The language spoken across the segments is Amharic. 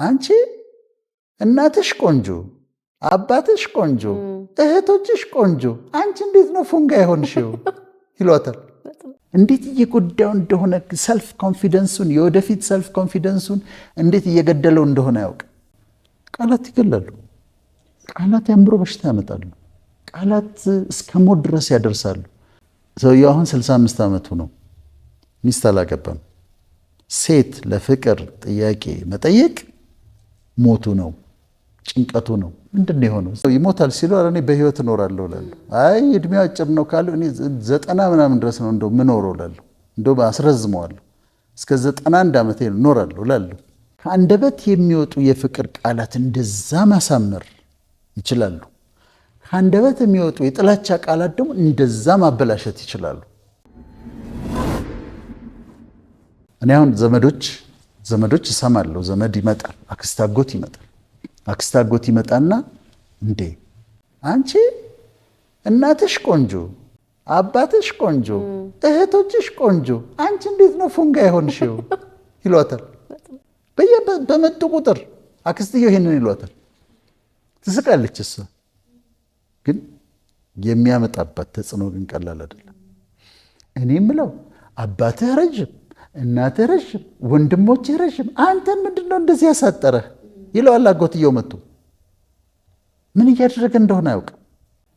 አንቺ እናትሽ ቆንጆ፣ አባትሽ ቆንጆ፣ እህቶችሽ ቆንጆ፣ አንቺ እንዴት ነው ፉንጋ የሆንሽው ይሏታል። እንዴት እየጎዳው እንደሆነ ሰልፍ ኮንፊደንሱን የወደፊት ሰልፍ ኮንፊደንሱን እንዴት እየገደለው እንደሆነ ያውቅ። ቃላት ይገላሉ። ቃላት የአእምሮ በሽታ ያመጣሉ። ቃላት እስከ ሞት ድረስ ያደርሳሉ። ሰውየው አሁን 65 ዓመቱ ነው። ሚስት አላገባም። ሴት ለፍቅር ጥያቄ መጠየቅ ሞቱ ነው፣ ጭንቀቱ ነው። ምንድን የሆነው? ይሞታል ሲሉ እኔ በህይወት እኖራለሁ እላለሁ። አይ እድሜው አጭር ነው ካሉ እኔ 90 ምናምን ድረስ ነው እንደው ምኖረው እላለሁ። እንደው አስረዝመዋለሁ እስከ 91 ዓመቴ እኖራለሁ እላለሁ። ከአንደበት የሚወጡ የፍቅር ቃላት እንደዛ ማሳመር ይችላሉ። ከአንደበት የሚወጡ የጥላቻ ቃላት ደግሞ እንደዛ ማበላሸት ይችላሉ። እኔ አሁን ዘመዶች እሰማለሁ። ዘመድ ይመጣል፣ አክስት አጎት ይመጣል። አክስት አጎት ይመጣና እንዴ አንቺ እናትሽ ቆንጆ፣ አባትሽ ቆንጆ፣ እህቶችሽ ቆንጆ፣ አንቺ እንዴት ነው ፉንጋ የሆንሽው ይሏታል። በመጡ ቁጥር አክስትየው ይሄንን ይሏታል። ትስቃለች እሷ። ግን የሚያመጣባት ተጽዕኖ ግን ቀላል አይደለም። እኔ የምለው አባትህ ረጅም፣ እናትህ ረጅም፣ ወንድሞችህ ረጅም፣ አንተን ምንድነው እንደዚህ ያሳጠረህ ይለዋል። አጎትየው መጥቶ ምን እያደረገ እንደሆነ አያውቅም።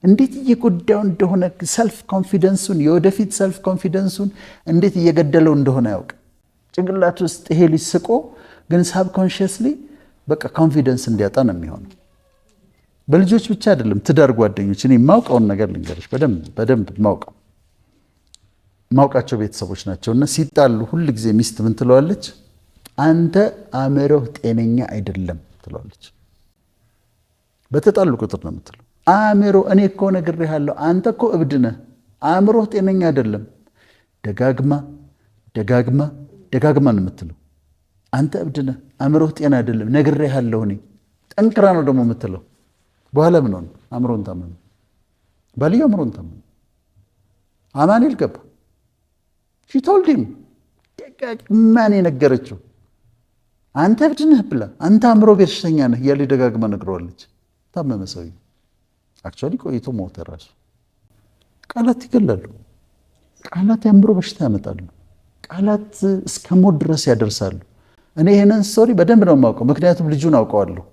እንዴት እየጎዳው እንደሆነ ሰልፍ ኮንፊደንሱን የወደፊት ሰልፍ ኮንፊደንሱን እንዴት እየገደለው እንደሆነ አያውቅም። ጭንቅላት ውስጥ ይሄ ልጅ ስቆ ግን ሳብኮንሽስሊ በቃ ኮንፊደንስ እንዲያጣ ነው የሚሆነው። በልጆች ብቻ አይደለም፣ ትዳር ጓደኞች። እኔ የማውቀውን ነገር ልንገርሽ፣ በደንብ ማውቃቸው ቤተሰቦች ናቸውና ሲጣሉ ሁል ጊዜ ሚስት ምን ትለዋለች? አንተ አእምሮህ ጤነኛ አይደለም ትለዋለች። በተጣሉ ቁጥር ነው የምትለው። እኔ እኮ ነግሬሃለሁ፣ አንተ እኮ እብድ ነህ፣ አእምሮህ ጤነኛ አይደለም። ደጋግማ ነው የምትለው። አንተ እብድ ነህ፣ አእምሮህ ጤና አይደለም፣ ነግሬሃለሁ እኔ። ጠንክራ ነው ደግሞ የምትለው። በኋላ ምን ሆነ? አእምሮን ታመመ። ባልየው አእምሮን ታመመ። አማኑኤል ገባ። ሺ ቶልድ ሂም ደጋግማን የነገረችው አንተ እብድ ነህ ብላ፣ አንተ አእምሮ በሽተኛ ነህ እያለ ደጋግማ ነግረዋለች። ታመመ ሰውዬው። አክቹዋሊ ቆይቶ ሞተ ራሱ። ቃላት ይገላሉ። ቃላት የአእምሮ በሽታ ያመጣሉ። ቃላት እስከ ሞት ድረስ ያደርሳሉ። እኔ ይህንን ስቶሪ በደንብ ነው የማውቀው፣ ምክንያቱም ልጁን አውቀዋለሁ።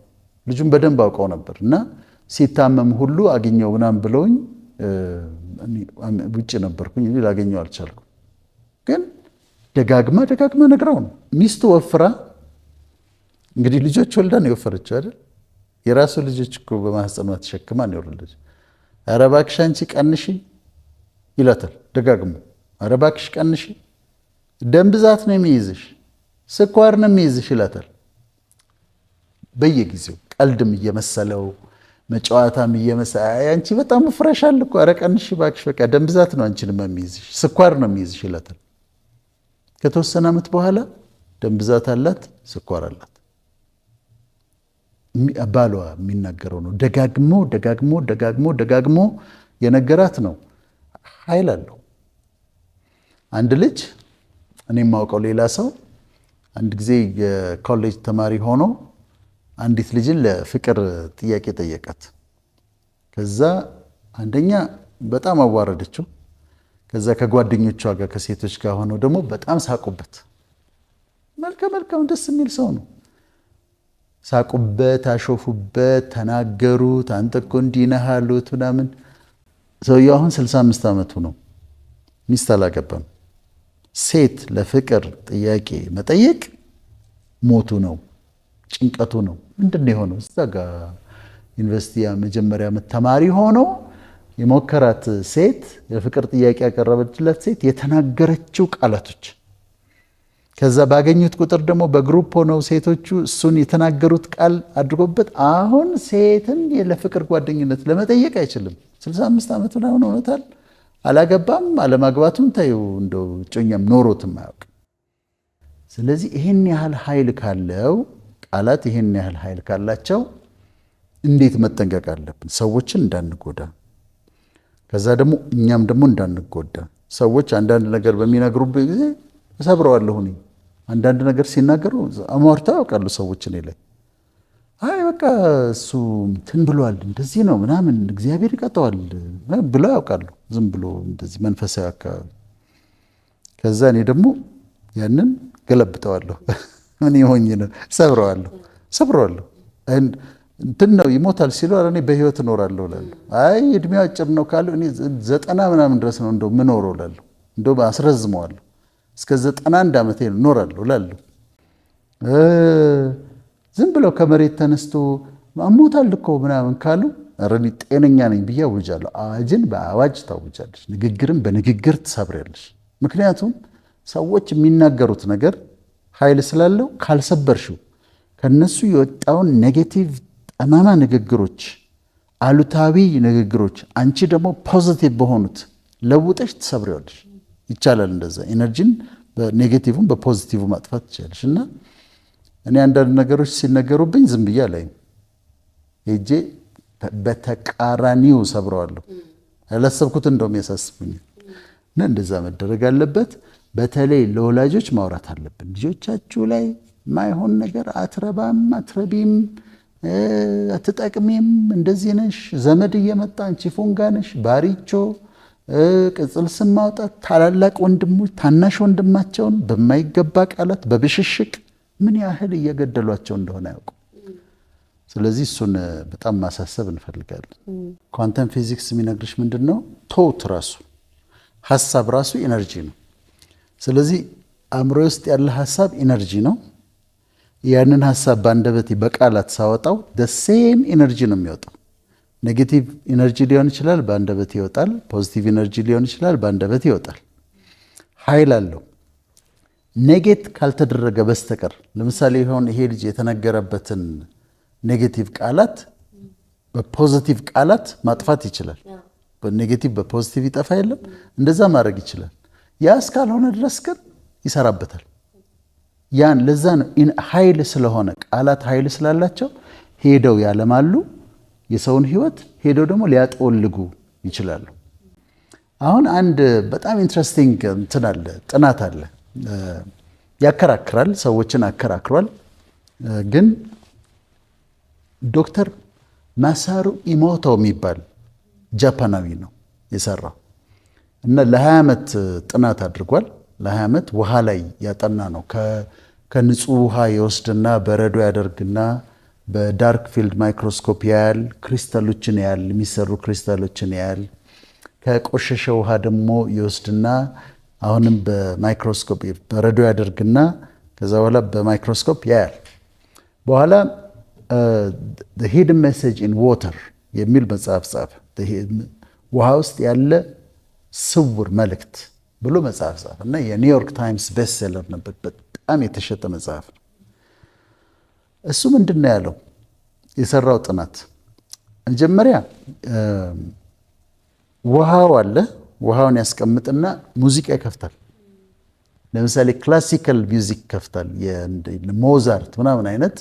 ልጁን በደንብ አውቀው ነበር እና ሲታመም ሁሉ አገኘው ምናምን ብለውኝ ውጭ ነበርኩኝ ላገኘው አልቻልኩም። ግን ደጋግማ ነግረው ነው። ሚስቱ ወፍራ እንግዲህ ልጆች ወልዳ ነው የወፈረችው አይደል? የራሱ ልጆች እኮ በማህፀኗ ተሸክማ ነው የወለደች። ኧረ እባክሽ አንቺ ቀንሺ ይላታል ደጋግሞ። ኧረ እባክሽ ቀንሺ፣ ደም ብዛት ነው የሚይዝሽ፣ ስኳር ነው የሚይዝሽ ይላታል። በየጊዜው ቀልድም እየመሰለው መጫወታም እየመሰለው አንቺ በጣም ፍረሻል እኮ፣ ኧረ ቀንሺ እባክሽ፣ በቃ ደም ብዛት ነው አንቺንም የሚይዝሽ፣ ስኳር ነው የሚይዝሽ ይላታል። ከተወሰነ ዓመት በኋላ ደም ብዛት አላት፣ ስኳር አላት። ባሏ የሚናገረው ነው። ደጋግሞ የነገራት ነው። ኃይል አለው። አንድ ልጅ እኔ የማውቀው ሌላ ሰው አንድ ጊዜ የኮሌጅ ተማሪ ሆኖ አንዲት ልጅን ለፍቅር ጥያቄ ጠየቃት። ከዛ አንደኛ በጣም አዋረደችው። ከዛ ከጓደኞቿ ጋር ከሴቶች ጋር ሆነው ደግሞ በጣም ሳቁበት። መልካም ደስ የሚል ሰው ነው። ሳቁበት፣ አሾፉበት፣ ተናገሩት። አንተ እኮ እንዲህ ነህ አሉት ምናምን። ሰውየው አሁን 65 ዓመቱ ነው። ሚስት አላገባም። ሴት ለፍቅር ጥያቄ መጠየቅ ሞቱ ነው፣ ጭንቀቱ ነው። ምንድን ነው የሆነው? እዛ ጋ ዩኒቨርሲቲ መጀመሪያ ዓመት ተማሪ ሆኖ የሞከራት ሴት፣ የፍቅር ጥያቄ ያቀረበችለት ሴት የተናገረችው ቃላቶች፣ ከዛ ባገኙት ቁጥር ደግሞ በግሩፕ ሆነው ሴቶቹ እሱን የተናገሩት ቃል አድርጎበት አሁን ሴትን ለፍቅር ጓደኝነት ለመጠየቅ አይችልም። 65 ዓመት ምናምን ሆኖታል። አላገባም። አለማግባቱን ታዩ እንደው እጮኛም ኖሮትም አያውቅ። ስለዚህ ይሄን ያህል ኃይል ካለው ቃላት ይሄን ያህል ኃይል ካላቸው እንዴት መጠንቀቅ አለብን? ሰዎችን እንዳንጎዳ፣ ከዛ ደግሞ እኛም ደግሞ እንዳንጎዳ። ሰዎች አንዳንድ ነገር በሚነግሩበት ጊዜ እሰብረዋለሁ። አንዳንድ ነገር ሲናገሩ አሟርተው ያውቃሉ ሰዎች እኔ ላይ አይ በቃ እሱ እንትን ብሏል እንደዚህ ነው ምናምን እግዚአብሔር ይቀጠዋል ብለው ያውቃሉ። ዝም ብሎ እንደዚህ መንፈሳዊ አካባቢ። ከዛ እኔ ደግሞ ያንን ገለብጠዋለሁ። ምን ይሆኝ ነው ሰብረዋለሁ። እንትን ነው ይሞታል ሲሉ እኔ በህይወት እኖራለሁ እላለሁ። አይ እድሜው አጭር ነው ካሉ እኔ 90 ምናምን ድረስ ነው እንደው ምኖረው እላለሁ። እንደው አስረዝመዋለሁ እስከ 91 ዓመቴ እኖራለሁ እላለሁ። ዝም ብለው ከመሬት ተነስቶ አሞታል እኮ ምናምን ካሉ ኧረ እኔ ጤነኛ ነኝ ብዬ አውጃለሁ። አዋጅን በአዋጅ ታውጃለሽ፣ ንግግርን በንግግር ትሰብሪያለሽ። ምክንያቱም ሰዎች የሚናገሩት ነገር ኃይል ስላለው ካልሰበርሽው ከነሱ የወጣውን ኔጌቲቭ ጠማማ ንግግሮች፣ አሉታዊ ንግግሮች አንቺ ደግሞ ፖዚቲቭ በሆኑት ለውጠሽ ትሰብሪዋለሽ። ይቻላል እንደዛ። ኢነርጂን በኔጌቲቭም በፖዚቲቭ ማጥፋት ትችላለሽ። እና እኔ አንዳንድ ነገሮች ሲነገሩብኝ ዝም ብዬ አላይም፣ ሄጄ በተቃራኒው ሰብረዋለሁ። ያላሰብኩት እንደውም ያሳስቡኛል። እና እንደዛ መደረግ አለበት። በተለይ ለወላጆች ማውራት አለብን። ልጆቻችሁ ላይ ማይሆን ነገር አትረባም፣ አትረቢም፣ አትጠቅሚም፣ እንደዚህ ነሽ፣ ዘመድ እየመጣ አንቺ ፉንጋ ነሽ፣ ባሪቾ፣ ቅጽል ስም ማውጣት፣ ታላላቅ ወንድሞች ታናሽ ወንድማቸውን በማይገባ ቃላት በብሽሽቅ ምን ያህል እየገደሏቸው እንደሆነ ያውቁ። ስለዚህ እሱን በጣም ማሳሰብ እንፈልጋለን። ኳንተም ፊዚክስ የሚነግርሽ ምንድን ነው? ቶት ራሱ ሀሳብ ራሱ ኢነርጂ ነው። ስለዚህ አእምሮ ውስጥ ያለ ሀሳብ ኢነርጂ ነው። ያንን ሀሳብ በአንደበቴ በቃላት ሳወጣው ሴም ኢነርጂ ነው የሚወጣው። ኔጌቲቭ ኢነርጂ ሊሆን ይችላል፣ በአንደበቴ ይወጣል። ፖዚቲቭ ኢነርጂ ሊሆን ይችላል፣ በአንደበቴ ይወጣል። ኃይል አለው። ኔጌት ካልተደረገ በስተቀር ለምሳሌ ይሄ ልጅ የተነገረበትን ኔጌቲቭ ቃላት በፖዚቲቭ ቃላት ማጥፋት ይችላል። በኔጌቲቭ በፖዚቲቭ ይጠፋ የለም። እንደዛ ማድረግ ይችላል። ያ እስካልሆነ ድረስ ግን ይሰራበታል። ያን ለዛ ነው ኃይል ስለሆነ ቃላት ኃይል ስላላቸው ሄደው ያለማሉ። የሰውን ሕይወት ሄደው ደግሞ ሊያጠወልጉ ይችላሉ። አሁን አንድ በጣም ኢንትረስቲንግ እንትን አለ፣ ጥናት አለ። ያከራክራል፣ ሰዎችን አከራክሯል። ግን ዶክተር ማሳሩ ኢሞቶ የሚባል ጃፓናዊ ነው የሰራው እና ለ20 ዓመት ጥናት አድርጓል። ለ20 ዓመት ውሃ ላይ ያጠና ነው። ከንጹህ ውሃ የወስድና በረዶ ያደርግና በዳርክ ፊልድ ማይክሮስኮፕ ያያል፣ ክሪስታሎችን ያያል፣ የሚሰሩ ክሪስታሎችን ያያል። ከቆሸሸ ውሃ ደግሞ ይወስድና አሁንም በማይክሮስኮፕ በረዶ ያደርግና ከዛ በኋላ በማይክሮስኮፕ ያያል። በኋላ the hidden message in water የሚል መጽሐፍ ጻፈ። ውሃ ውስጥ ያለ ስውር መልእክት ብሎ መጽሐፍ ጻፈ እና የኒውዮርክ ታይምስ ቤስት ሴለር ነበር። በጣም የተሸጠ መጽሐፍ ነው። እሱ ምንድን ነው ያለው? የሰራው ጥናት መጀመሪያ ውሃው አለ። ውሃውን ያስቀምጥና ሙዚቃ ይከፍታል። ለምሳሌ ክላሲካል ሚውዚክ ይከፍታል። ሞዛርት ምናምን አይነት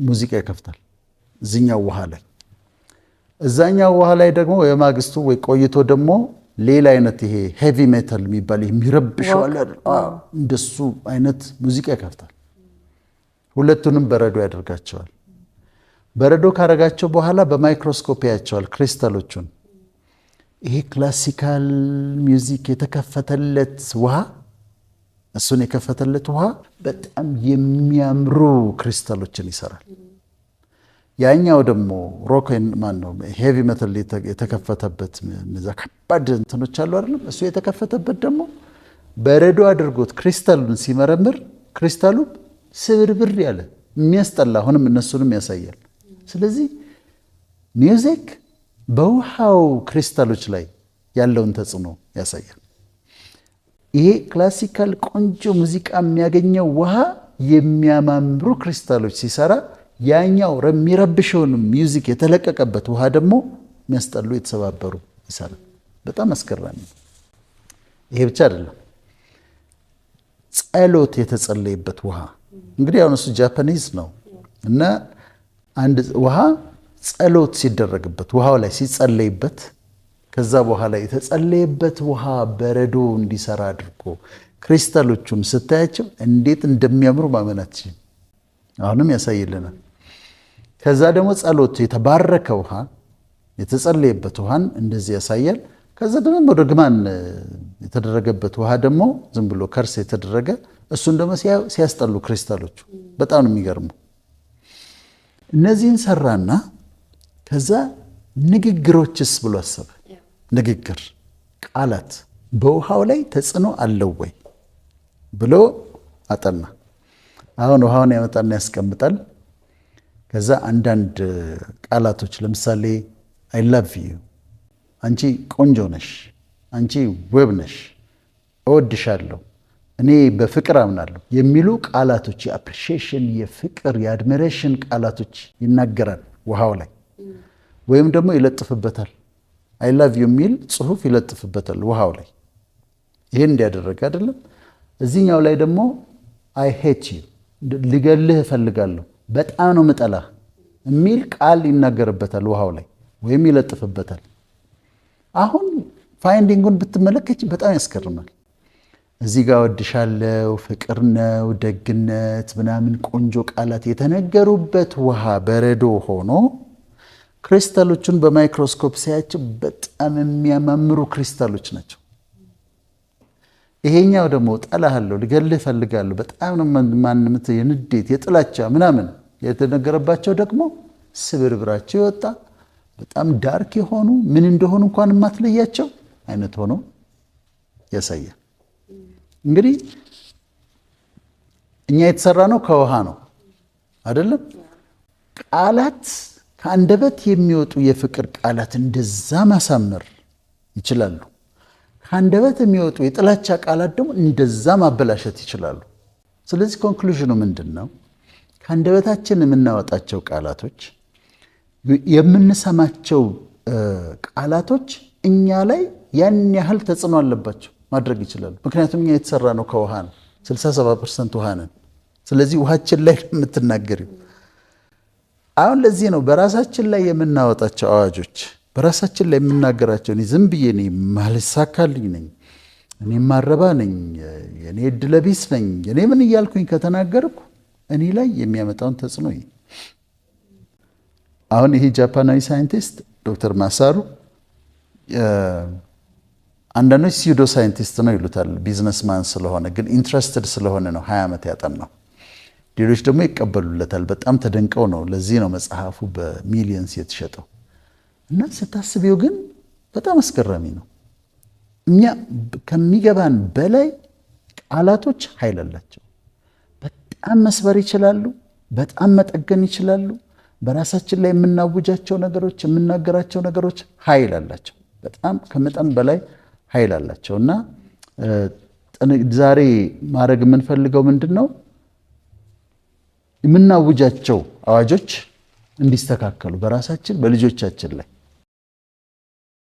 ሙዚቃ ይከፍታል እዚኛው ውሃ ላይ። እዛኛው ውሃ ላይ ደግሞ የማግስቱ ወይ ቆይቶ ደግሞ ሌላ አይነት ይሄ ሄቪ ሜታል የሚባል የሚረብሸው አለ፣ እንደሱ አይነት ሙዚቃ ይከፍታል። ሁለቱንም በረዶ ያደርጋቸዋል። በረዶ ካረጋቸው በኋላ በማይክሮስኮፕ ያያቸዋል ክሪስታሎቹን። ይሄ ክላሲካል ሚውዚክ የተከፈተለት ውሃ፣ እሱን የከፈተለት ውሃ በጣም የሚያምሩ ክሪስታሎችን ይሰራል። ያኛው ደግሞ ሮክ ማነው ሄቪ ሜታል የተከፈተበት እነዛ ከባድ እንትኖች አሉ አይደለም፣ እሱ የተከፈተበት ደግሞ በረዶ አድርጎት ክሪስታሉን ሲመረምር ክሪስታሉ ስብርብር ያለ የሚያስጠላ አሁንም እነሱንም ያሳያል። ስለዚህ ሚውዚክ በውሃው ክሪስታሎች ላይ ያለውን ተጽዕኖ ያሳያል። ይሄ ክላሲካል ቆንጆ ሙዚቃ የሚያገኘው ውሃ የሚያማምሩ ክሪስታሎች ሲሰራ፣ ያኛው የሚረብሸውን ሚውዚክ የተለቀቀበት ውሃ ደግሞ የሚያስጠሉ የተሰባበሩ ይሰራል። በጣም አስገራሚ። ይሄ ብቻ አይደለም፣ ጸሎት የተጸለየበት ውሃ እንግዲህ አሁን እሱ ጃፓኒዝ ነው እና አንድ ውሃ ጸሎት ሲደረግበት ውሃው ላይ ሲጸለይበት ከዛ በኋላ የተጸለየበት ውሃ በረዶ እንዲሰራ አድርጎ ክሪስታሎቹን ስታያቸው እንዴት እንደሚያምሩ ማመናችን አሁንም ያሳይልናል። ከዛ ደግሞ ጸሎት የተባረከ ውሃ የተጸለየበት ውሃን እንደዚህ ያሳያል። ከዛ ደግሞ ርግማን የተደረገበት ውሃ ደግሞ ዝም ብሎ ከርስ የተደረገ እሱን ደግሞ ሲያስጠሉ ክሪስታሎቹ በጣም ነው የሚገርሙ። እነዚህን ሰራና ከዛ ንግግሮችስ ብሎ አሰበ። ንግግር ቃላት በውሃው ላይ ተጽዕኖ አለው ወይ ብሎ አጠና። አሁን ውሃውን ያመጣና ያስቀምጣል። ከዛ አንዳንድ ቃላቶች ለምሳሌ አይ ላቭ ዩ፣ አንቺ ቆንጆ ነሽ፣ አንቺ ውብ ነሽ፣ እወድሻለሁ፣ እኔ በፍቅር አምናለሁ የሚሉ ቃላቶች የአፕሪሺዬሽን፣ የፍቅር፣ የአድሚሬሽን ቃላቶች ይናገራል ውሃው ላይ። ወይም ደግሞ ይለጥፍበታል። አይ ላቭ ዩ የሚል ጽሑፍ ይለጥፍበታል ውሃው ላይ። ይህን እንዲያደረገ አይደለም። እዚህኛው ላይ ደግሞ አይ ሄት ዩ፣ ልገልህ እፈልጋለሁ፣ በጣም ነው ምጠላህ የሚል ቃል ይናገርበታል ውሃው ላይ ወይም ይለጥፍበታል። አሁን ፋይንዲንጉን ብትመለከች በጣም ያስገርማል። እዚህ ጋር ወድሻለው፣ ፍቅር ነው፣ ደግነት ምናምን ቆንጆ ቃላት የተነገሩበት ውሃ በረዶ ሆኖ ክሪስታሎቹን በማይክሮስኮፕ ሲያቸው በጣም የሚያማምሩ ክሪስታሎች ናቸው። ይሄኛው ደግሞ ጠላሃለሁ፣ ልገልህ እፈልጋለሁ፣ በጣም ነው ማንምት የንዴት የጥላቻ ምናምን የተነገረባቸው ደግሞ ስብርብራቸው የወጣ በጣም ዳርክ የሆኑ ምን እንደሆኑ እንኳን የማትለያቸው አይነት ሆኖ ያሳያል። እንግዲህ እኛ የተሰራ ነው ከውሃ ነው አይደለም? ቃላት ከአንደበት የሚወጡ የፍቅር ቃላት እንደዛ ማሳመር ይችላሉ። ከአንደበት የሚወጡ የጥላቻ ቃላት ደግሞ እንደዛ ማበላሸት ይችላሉ። ስለዚህ ኮንክሉዥኑ ምንድን ነው? ከአንደበታችን የምናወጣቸው ቃላቶች፣ የምንሰማቸው ቃላቶች እኛ ላይ ያን ያህል ተጽዕኖ አለባቸው፣ ማድረግ ይችላሉ። ምክንያቱም እኛ የተሰራ ነው ከውሃ ነው። 67% ውሃ ነን። ስለዚህ ውሃችን ላይ የምትናገሪው አሁን ለዚህ ነው በራሳችን ላይ የምናወጣቸው አዋጆች፣ በራሳችን ላይ የምናገራቸው እኔ ዝም ብዬ እኔ ማልሳካልኝ ነኝ፣ እኔ ማረባ ነኝ፣ እኔ እድለቢስ ነኝ፣ እኔ ምን እያልኩኝ ከተናገርኩ እኔ ላይ የሚያመጣውን ተጽዕኖ ይሄ። አሁን ይሄ ጃፓናዊ ሳይንቲስት ዶክተር ማሳሩ አንዳንዶች ሲዩዶ ሳይንቲስት ነው ይሉታል፣ ቢዝነስማን ስለሆነ ግን ኢንትረስትድ ስለሆነ ነው 20 ዓመት ያጠናው። ሌሎች ደግሞ ይቀበሉለታል፣ በጣም ተደንቀው ነው። ለዚህ ነው መጽሐፉ በሚሊየንስ የተሸጠው። እና ስታስቢው ግን በጣም አስገራሚ ነው። እኛ ከሚገባን በላይ ቃላቶች ኃይል አላቸው። በጣም መስበር ይችላሉ፣ በጣም መጠገን ይችላሉ። በራሳችን ላይ የምናውጃቸው ነገሮች፣ የምናገራቸው ነገሮች ኃይል አላቸው። በጣም ከመጠን በላይ ኃይል አላቸው። እና ዛሬ ማድረግ የምንፈልገው ምንድን ነው? የምናውጃቸው አዋጆች እንዲስተካከሉ በራሳችን በልጆቻችን ላይ